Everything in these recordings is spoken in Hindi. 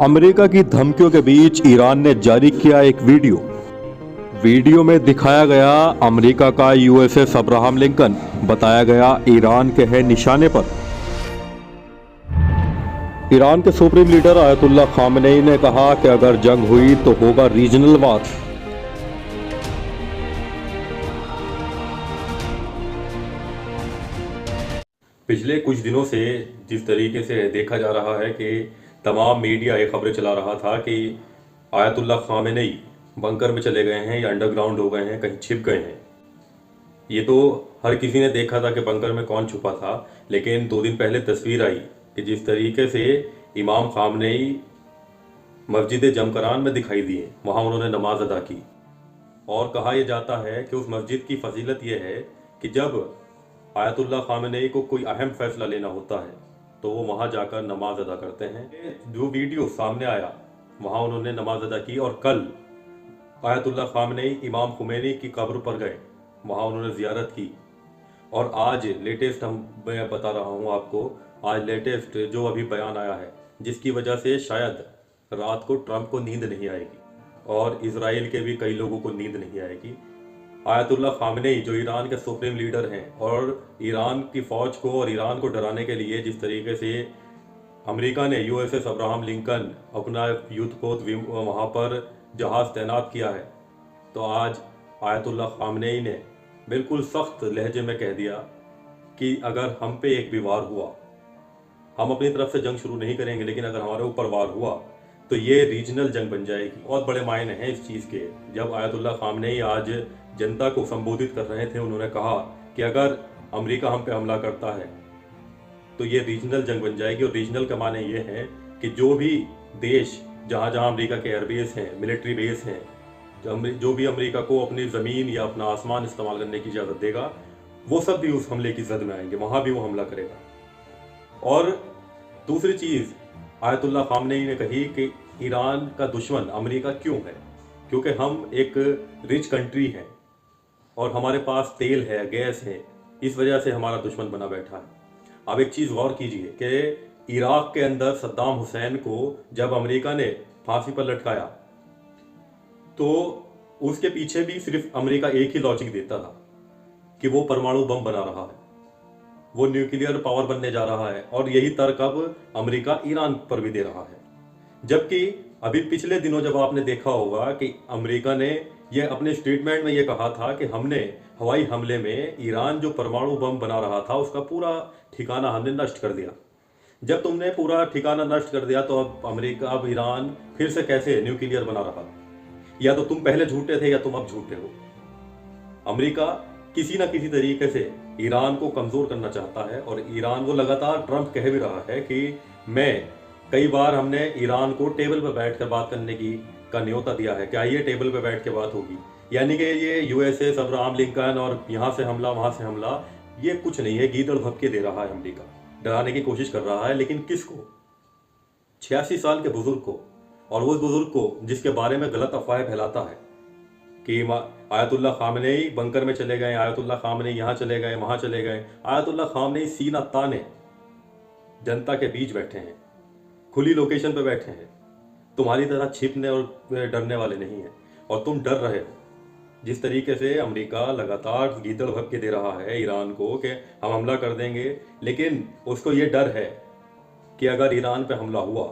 अमेरिका की धमकियों के बीच ईरान ने जारी किया एक वीडियो में दिखाया गया अमेरिका का यूएसएस अब्राहम लिंकन, बताया गया ईरान के है निशाने पर। ईरान के सुप्रीम लीडर आयतुल्लाह खामेनेई ने कहा कि अगर जंग हुई तो होगा रीजनल वार। पिछले कुछ दिनों से जिस तरीके से देखा जा रहा है कि तमाम मीडिया ये खबरें चला रहा था कि आयतुल्लाह खामेनेई बंकर में चले गए हैं या अंडरग्राउंड हो गए हैं, कहीं छिप गए हैं। ये तो हर किसी ने देखा था कि बंकर में कौन छुपा था, लेकिन 2 दिन पहले तस्वीर आई कि जिस तरीके से इमाम खामेनेई मस्जिद जमकरान में दिखाई दिए, वहाँ उन्होंने नमाज अदा की। और कहा यह जाता है कि उस मस्जिद की फजीलत यह है कि जब आयतुल्लाह खामेनेई को कोई अहम फैसला लेना होता है तो वो वहाँ जाकर नमाज अदा करते हैं। जो वीडियो सामने आया वहाँ उन्होंने नमाज अदा की। और कल आयतुल्लाह खामेनेई इमाम खुमैनी की कब्र पर गए, वहाँ उन्होंने ज़ियारत की। और आज लेटेस्ट मैं बता रहा हूँ आपको, आज लेटेस्ट जो अभी बयान आया है जिसकी वजह से शायद रात को ट्रंप को नींद नहीं आएगी और इजराइल के भी कई लोगों को नींद नहीं आएगी। आयतुल्लाह खामेनेई जो ईरान के सुप्रीम लीडर हैं और ईरान की फ़ौज को और ईरान को डराने के लिए जिस तरीके से अमेरिका ने यूएसएस अब्राहम लिंकन अपना युद्धपोत वहाँ पर जहाज़ तैनात किया है, तो आज आयतुल्लाह खामेनेई ने बिल्कुल सख्त लहजे में कह दिया कि अगर हम पे एक भी वार हुआ, हम अपनी तरफ से जंग शुरू नहीं करेंगे, लेकिन अगर हमारे ऊपर वार हुआ तो ये रीजनल जंग बन जाएगी। बहुत बड़े मायने हैं इस चीज़ के। जब आयतुल्लाह खामेनेई आज जनता को संबोधित कर रहे थे, उन्होंने कहा कि अगर अमेरिका हम पे हमला करता है तो ये रीजनल जंग बन जाएगी। और रीजनल का माने ये है कि जो भी देश जहाँ जहाँ अमेरिका के एयरबेस हैं, मिलिट्री बेस हैं, जो भी अमेरिका को अपनी ज़मीन या अपना आसमान इस्तेमाल करने की इजाज़त देगा, वो सब भी उस हमले की जद में आएंगे, वहाँ भी वो हमला करेगा। और दूसरी चीज़ आयतुल्लाह खामेनेई ने कही कि ईरान का दुश्मन अमेरिका क्यों है, क्योंकि हम एक रिच कंट्री हैं और हमारे पास तेल है, गैस है, इस वजह से हमारा दुश्मन बना बैठा है। अब एक चीज़ गौर कीजिए कि इराक के अंदर सद्दाम हुसैन को जब अमेरिका ने फांसी पर लटकाया तो उसके पीछे भी सिर्फ अमेरिका एक ही लॉजिक देता था कि वो परमाणु बम बना रहा है, वो न्यूक्लियर पावर बनने जा रहा है। और यही तर्क अब अमेरिका ईरान पर भी दे रहा है। जबकि अभी पिछले दिनों जब आपने देखा होगा कि अमेरिका ने यह अपने स्टेटमेंट में ये कहा था कि हमने हवाई हमले में ईरान जो परमाणु बम बना रहा था उसका पूरा ठिकाना हमने नष्ट कर दिया। जब तुमने पूरा ठिकाना नष्ट कर दिया तो अब ईरान फिर से कैसे न्यूक्लियर बना रहा? या तो तुम पहले झूठे थे या तुम अब झूठे हो। अमेरिका किसी ना किसी तरीके से ईरान को कमज़ोर करना चाहता है और ईरान को लगातार ट्रंप कह भी रहा है कि कई बार हमने ईरान को टेबल पर बैठकर बात करने का न्योता दिया है कि आइए टेबल पर बैठ के बात होगी। यानी कि ये यूएसएस अब्राहम लिंकन और यहाँ से हमला वहाँ से हमला, ये कुछ नहीं है, गीदड़ भपके दे रहा है, अमेरिका डराने की कोशिश कर रहा है। लेकिन किसको? 86 साल के बुजुर्ग को, और उस बुजुर्ग को जिसके बारे में गलत अफवाहें फैलाता है कि आयतुल्लाह खामेनेई बंकर में चले गए, आयतुल्लाह खामेनेई यहाँ चले गए, वहाँ चले गए। आयतुल्लाह खामेनेई सीना ताने जनता के बीच बैठे हैं, खुली लोकेशन पे बैठे हैं, तुम्हारी तरह छिपने और डरने वाले नहीं हैं। और तुम डर रहे हो जिस तरीके से अमेरिका लगातार गीदड़ भपके दे रहा है ईरान को कि हम हमला कर देंगे, लेकिन उसको ये डर है कि अगर ईरान पे हमला हुआ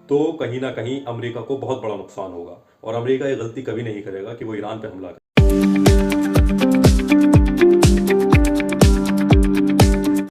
तो कहीं ना कहीं अमेरिका को बहुत बड़ा नुकसान होगा। और अमेरिका ये गलती कभी नहीं करेगा कि वो ईरान पे हमला करे।